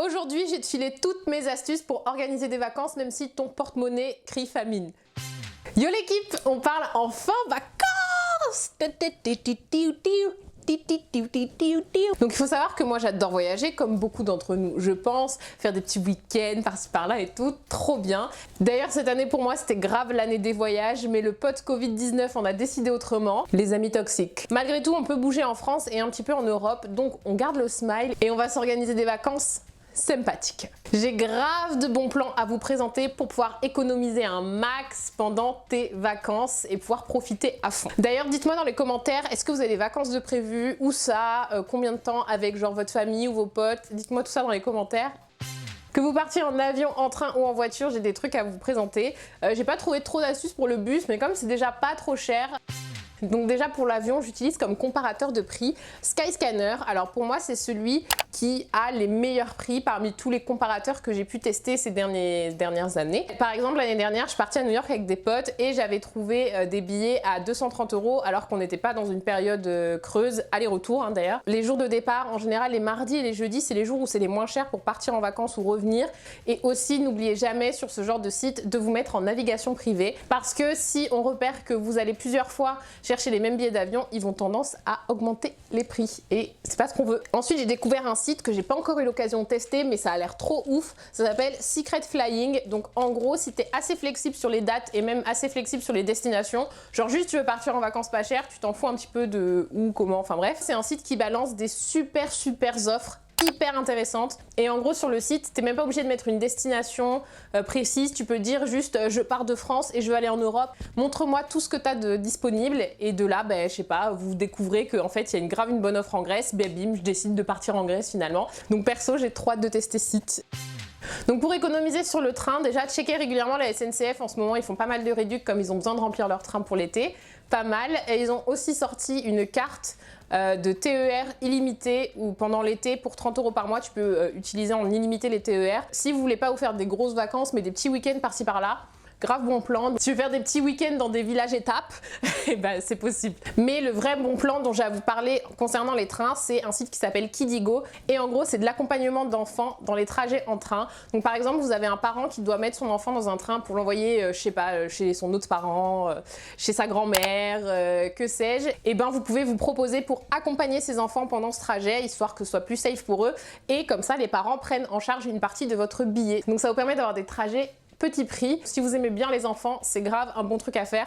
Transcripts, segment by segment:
Aujourd'hui, j'ai te filé toutes mes astuces pour organiser des vacances même si ton porte-monnaie crie famine. Yo l'équipe, on parle enfin vacances. Donc il faut savoir que moi j'adore voyager comme beaucoup d'entre nous je pense, faire des petits week-ends par-ci par-là et tout, trop bien. D'ailleurs cette année pour moi c'était grave l'année des voyages, mais le pote Covid-19 en a décidé autrement, les amis toxiques. Malgré tout on peut bouger en France et un petit peu en Europe, donc on garde le smile et on va s'organiser des vacances sympathique. J'ai grave de bons plans à vous présenter pour pouvoir économiser un max pendant tes vacances et pouvoir profiter à fond. D'ailleurs, dites-moi dans les commentaires, est-ce que vous avez des vacances de prévues? Où ça? Combien de temps avec genre votre famille ou vos potes? Dites-moi tout ça dans les commentaires. Que vous partiez en avion, en train ou en voiture, j'ai des trucs à vous présenter. J'ai pas trouvé trop d'astuces pour le bus, mais comme c'est déjà pas trop cher, donc déjà pour l'avion, j'utilise comme comparateur de prix Skyscanner. Alors pour moi, c'est celui qui a les meilleurs prix parmi tous les comparateurs que j'ai pu tester ces dernières années. Par exemple, l'année dernière, je suis partie à New York avec des potes et j'avais trouvé des billets à 230 € alors qu'on n'était pas dans une période creuse, aller-retour hein, d'ailleurs. Les jours de départ, en général, les mardis et les jeudis, c'est les jours où c'est les moins chers pour partir en vacances ou revenir. Et aussi, n'oubliez jamais sur ce genre de site de vous mettre en navigation privée parce que si on repère que vous allez plusieurs fois chercher les mêmes billets d'avion, ils vont tendance à augmenter les prix et c'est pas ce qu'on veut. Ensuite, j'ai découvert un site que j'ai pas encore eu l'occasion de tester, mais ça a l'air trop ouf. Ça s'appelle Secret Flying. Donc en gros, si t'es assez flexible sur les dates et même assez flexible sur les destinations, genre juste tu veux partir en vacances pas chères, tu t'en fous un petit peu de où, comment, enfin bref. C'est un site qui balance des super offres hyper intéressante et en gros sur le site t'es même pas obligé de mettre une destination précise, tu peux dire juste je pars de France et je veux aller en Europe, montre-moi tout ce que tu as de disponible et de là je sais pas, vous découvrez qu'en fait il y a une bonne offre en Grèce, bim je décide de partir en Grèce finalement. Donc perso j'ai trop hâte de tester ce site. Donc pour économiser sur le train, déjà checker régulièrement la SNCF, en ce moment ils font pas mal de réducs comme ils ont besoin de remplir leur train pour l'été, pas mal. Et ils ont aussi sorti une carte de TER illimité où pendant l'été pour 30 € par mois tu peux utiliser en illimité les TER. Si vous voulez pas vous faire des grosses vacances mais des petits week-ends par-ci par-là, grave bon plan. Si tu veux faire des petits week-ends dans des villages étapes, c'est possible. Mais le vrai bon plan dont j'ai à vous parler concernant les trains, c'est un site qui s'appelle Kidigo. Et en gros, c'est de l'accompagnement d'enfants dans les trajets en train. Donc par exemple, vous avez un parent qui doit mettre son enfant dans un train pour l'envoyer, je sais pas, chez son autre parent, chez sa grand-mère, que sais-je. Et vous pouvez vous proposer pour accompagner ces enfants pendant ce trajet, histoire que ce soit plus safe pour eux. Et comme ça, les parents prennent en charge une partie de votre billet. Donc ça vous permet d'avoir des trajets petit prix. Si vous aimez bien les enfants, c'est grave un bon truc à faire.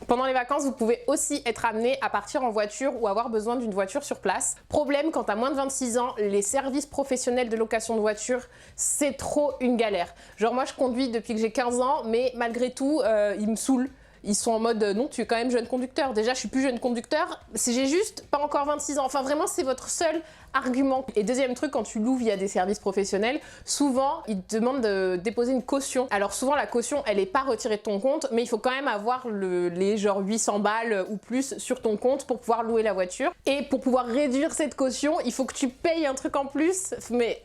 Pendant les vacances, vous pouvez aussi être amené à partir en voiture ou avoir besoin d'une voiture sur place. Problème, quand t'as moins de 26 ans, les services professionnels de location de voiture, c'est trop une galère. Genre moi je conduis depuis que j'ai 15 ans, mais malgré tout, ils me saoulent. Ils sont en mode non, tu es quand même jeune conducteur. Déjà, je suis plus jeune conducteur, j'ai juste pas encore 26 ans. Enfin, vraiment, c'est votre seul argument. Et deuxième truc, quand tu loues via des services professionnels, souvent, ils te demandent de déposer une caution. Alors souvent, la caution, elle est pas retirée de ton compte, mais il faut quand même avoir les genre 800 balles ou plus sur ton compte pour pouvoir louer la voiture. Et pour pouvoir réduire cette caution, il faut que tu payes un truc en plus. Mais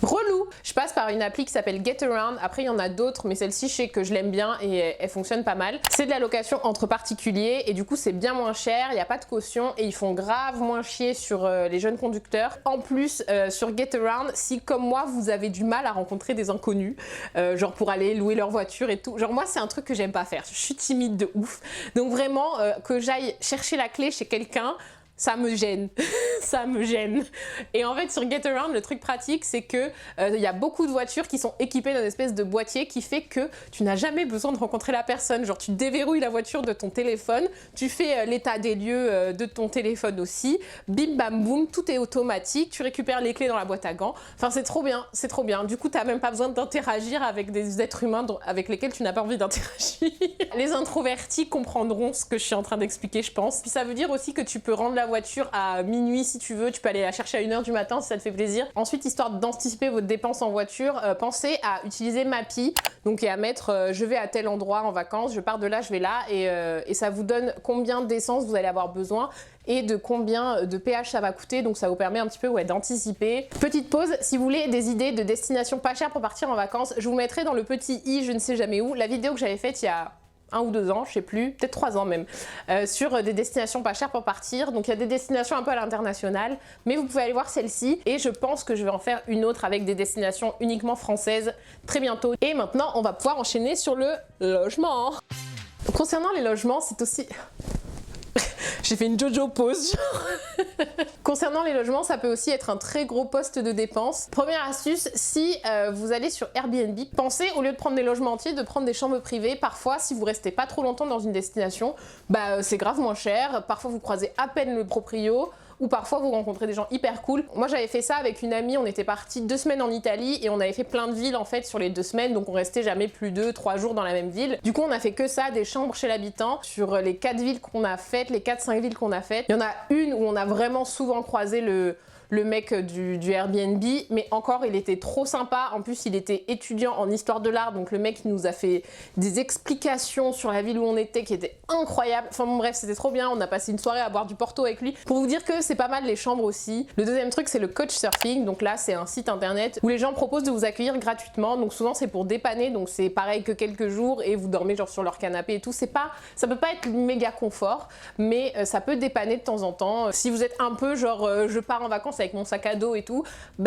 relou. Je passe par une appli qui s'appelle Getaround. Après il y en a d'autres, mais celle-ci je sais que je l'aime bien et elle fonctionne pas mal. C'est de la location entre particuliers et du coup c'est bien moins cher, il n'y a pas de caution et ils font grave moins chier sur les jeunes conducteurs. En plus sur Getaround, si comme moi vous avez du mal à rencontrer des inconnus, genre pour aller louer leur voiture et tout, genre moi c'est un truc que j'aime pas faire, je suis timide de ouf. Donc vraiment que j'aille chercher la clé chez quelqu'un, ça me gêne, ça me gêne. Et en fait sur Getaround, le truc pratique c'est que y a beaucoup de voitures qui sont équipées d'un espèce de boîtier qui fait que tu n'as jamais besoin de rencontrer la personne. Genre tu déverrouilles la voiture de ton téléphone, tu fais l'état des lieux de ton téléphone aussi, bim bam boum, tout est automatique, tu récupères les clés dans la boîte à gants. Enfin c'est trop bien, c'est trop bien. Du coup t'as même pas besoin d'interagir avec des êtres humains avec lesquels tu n'as pas envie d'interagir. Les introvertis comprendront ce que je suis en train d'expliquer je pense. Puis ça veut dire aussi que tu peux rendre la voiture à minuit si tu veux, tu peux aller la chercher à 1 h du matin si ça te fait plaisir. Ensuite, histoire d'anticiper votre dépense en voiture, pensez à utiliser Mappy, donc et à mettre je vais à tel endroit en vacances, je pars de là, je vais là, et ça vous donne combien d'essence vous allez avoir besoin et de combien de péage ça va coûter, donc ça vous permet un petit peu d'anticiper. Petite pause, si vous voulez des idées de destinations pas chères pour partir en vacances, je vous mettrai dans le petit i je ne sais jamais où la vidéo que j'avais faite il y a 1 ou 2 ans, je sais plus, peut-être 3 ans même, sur des destinations pas chères pour partir. Donc il y a des destinations un peu à l'international, mais vous pouvez aller voir celle-ci et je pense que je vais en faire une autre avec des destinations uniquement françaises très bientôt. Et maintenant, on va pouvoir enchaîner sur le logement. Concernant les logements, c'est aussi... J'ai fait une Jojo pause. Concernant les logements, ça peut aussi être un très gros poste de dépense. Première astuce, si vous allez sur Airbnb, pensez au lieu de prendre des logements entiers, de prendre des chambres privées. Parfois, si vous restez pas trop longtemps dans une destination, c'est grave moins cher. Parfois, vous croisez à peine le proprio. Ou parfois vous rencontrez des gens hyper cool. Moi j'avais fait ça avec une amie, on était parti 2 semaines en Italie et on avait fait plein de villes en fait sur les 2 semaines, donc on restait jamais plus de 3 jours dans la même ville. Du coup on a fait que ça, des chambres chez l'habitant. Sur les 4 villes qu'on a faites, les 4-5 villes qu'on a faites, il y en a une où on a vraiment souvent croisé le mec du Airbnb, mais encore il était trop sympa. En plus il était étudiant en histoire de l'art, donc le mec nous a fait des explications sur la ville où on était qui étaient incroyables. Enfin bon bref, c'était trop bien, on a passé une soirée à boire du Porto avec lui. Pour vous dire que c'est pas mal les chambres aussi. Le deuxième truc c'est le Couchsurfing, donc là c'est un site internet où les gens proposent de vous accueillir gratuitement, donc souvent c'est pour dépanner, donc c'est pareil que quelques jours et vous dormez genre sur leur canapé et tout. Ça peut pas être méga confort, mais ça peut dépanner de temps en temps. Si vous êtes un peu genre je pars en vacances avec mon sac à dos et tout,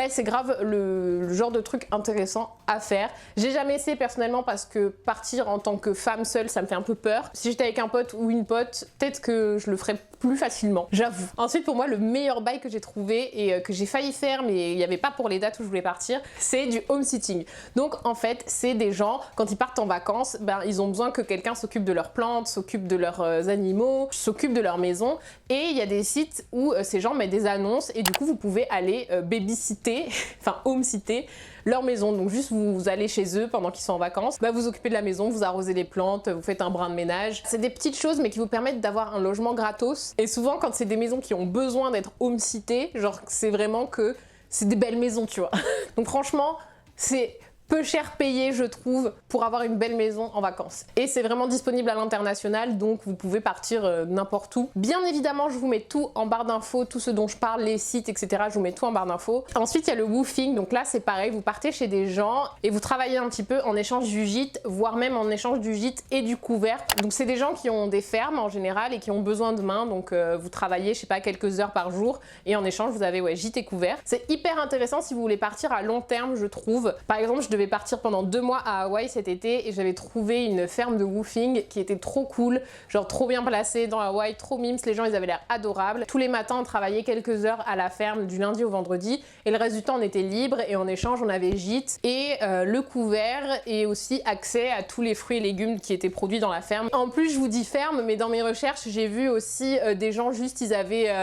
c'est grave le genre de truc intéressant à faire. J'ai jamais essayé personnellement parce que partir en tant que femme seule ça me fait un peu peur. Si j'étais avec un pote ou une pote, peut-être que je le ferais plus facilement, j'avoue. Ensuite pour moi le meilleur bail que j'ai trouvé et que j'ai failli faire mais il n'y avait pas pour les dates où je voulais partir, c'est du home sitting. Donc en fait c'est des gens quand ils partent en vacances, ils ont besoin que quelqu'un s'occupe de leurs plantes, s'occupe de leurs animaux, s'occupe de leur maison et il y a des sites où ces gens mettent des annonces et du coup vous pouvez aller babysitter, enfin home-sitter leur maison. Donc juste vous allez chez eux pendant qu'ils sont en vacances, vous occupez de la maison, vous arrosez les plantes, vous faites un brin de ménage. C'est des petites choses mais qui vous permettent d'avoir un logement gratos. Et souvent quand c'est des maisons qui ont besoin d'être home-sittées, genre c'est vraiment que c'est des belles maisons, tu vois. Donc franchement, c'est peu cher payé je trouve pour avoir une belle maison en vacances. Et c'est vraiment disponible à l'international, donc vous pouvez partir n'importe où. Bien évidemment je vous mets tout en barre d'infos, tout ce dont je parle, les sites etc, je vous mets tout en barre d'infos. Ensuite il y a le woofing, donc là c'est pareil, vous partez chez des gens et vous travaillez un petit peu en échange du gîte, voire même en échange du gîte et du couvert. Donc c'est des gens qui ont des fermes en général et qui ont besoin de main, donc vous travaillez je sais pas quelques heures par jour et en échange vous avez gîte et couvert. C'est hyper intéressant si vous voulez partir à long terme je trouve. Par exemple je devais partir pendant 2 mois à Hawaï cet été et j'avais trouvé une ferme de woofing qui était trop cool, genre trop bien placée dans Hawaï, trop mimes, les gens ils avaient l'air adorables. Tous les matins on travaillait quelques heures à la ferme du lundi au vendredi et le reste du temps on était libre et en échange on avait gîte et le couvert et aussi accès à tous les fruits et légumes qui étaient produits dans la ferme. En plus je vous dis ferme mais dans mes recherches j'ai vu aussi des gens juste ils avaient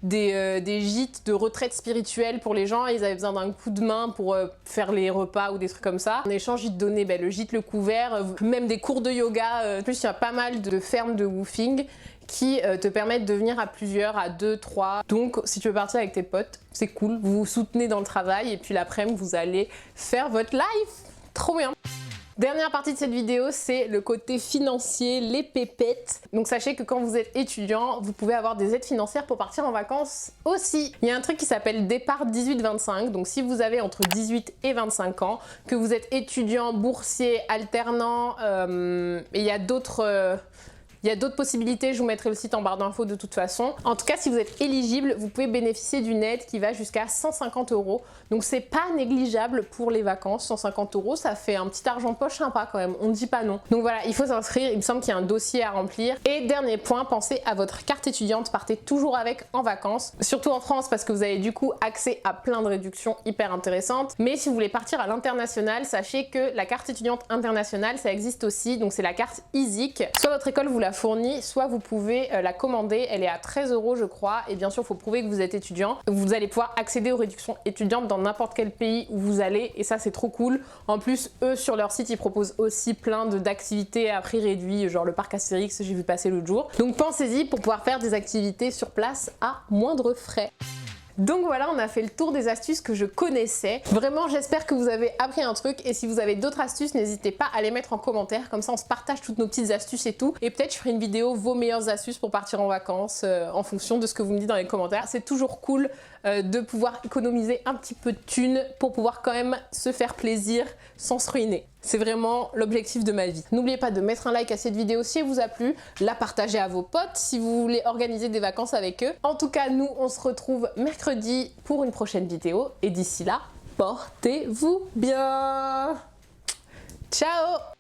des gîtes de retraite spirituelle pour les gens, ils avaient besoin d'un coup de main pour faire les repas ou des trucs comme ça. En échange ils te donnaient le gîte, le couvert, même des cours de yoga. En plus il y a pas mal de fermes de woofing qui te permettent de venir à plusieurs, à 2, 3. Donc si tu veux partir avec tes potes, c'est cool, vous vous soutenez dans le travail et puis l'après-midi vous allez faire votre life. Trop bien. Dernière partie de cette vidéo, c'est le côté financier, les pépettes. Donc sachez que quand vous êtes étudiant, vous pouvez avoir des aides financières pour partir en vacances aussi. Il y a un truc qui s'appelle départ 18-25, donc si vous avez entre 18 et 25 ans, que vous êtes étudiant, boursier, alternant, et il y a d'autres... Il y a d'autres possibilités, je vous mettrai le site en barre d'infos de toute façon. En tout cas, si vous êtes éligible, vous pouvez bénéficier d'une aide qui va jusqu'à 150 €. Donc c'est pas négligeable pour les vacances, 150 €, ça fait un petit argent de poche sympa quand même, on ne dit pas non. Donc voilà, il faut s'inscrire, il me semble qu'il y a un dossier à remplir. Et dernier point, pensez à votre carte étudiante, partez toujours avec en vacances. Surtout en France parce que vous avez du coup accès à plein de réductions hyper intéressantes. Mais si vous voulez partir à l'international, sachez que la carte étudiante internationale, ça existe aussi. Donc c'est la carte EASIC. Soit votre école vous la fournit, soit vous pouvez la commander, elle est à 13 € je crois, et bien sûr il faut prouver que vous êtes étudiant. Vous allez pouvoir accéder aux réductions étudiantes dans n'importe quel pays où vous allez et ça c'est trop cool. En plus eux sur leur site ils proposent aussi plein d'activités à prix réduit, genre le parc Astérix j'ai vu passer l'autre jour. Donc pensez-y pour pouvoir faire des activités sur place à moindre frais. Donc voilà, on a fait le tour des astuces que je connaissais. Vraiment, j'espère que vous avez appris un truc et si vous avez d'autres astuces, n'hésitez pas à les mettre en commentaire. Comme ça, on se partage toutes nos petites astuces et tout. Et peut-être je ferai une vidéo vos meilleures astuces pour partir en vacances en fonction de ce que vous me dites dans les commentaires. C'est toujours cool de pouvoir économiser un petit peu de thunes pour pouvoir quand même se faire plaisir sans se ruiner. C'est vraiment l'objectif de ma vie. N'oubliez pas de mettre un like à cette vidéo si elle vous a plu, la partager à vos potes si vous voulez organiser des vacances avec eux. En tout cas, nous, on se retrouve mercredi pour une prochaine vidéo. Et d'ici là, portez-vous bien. Ciao!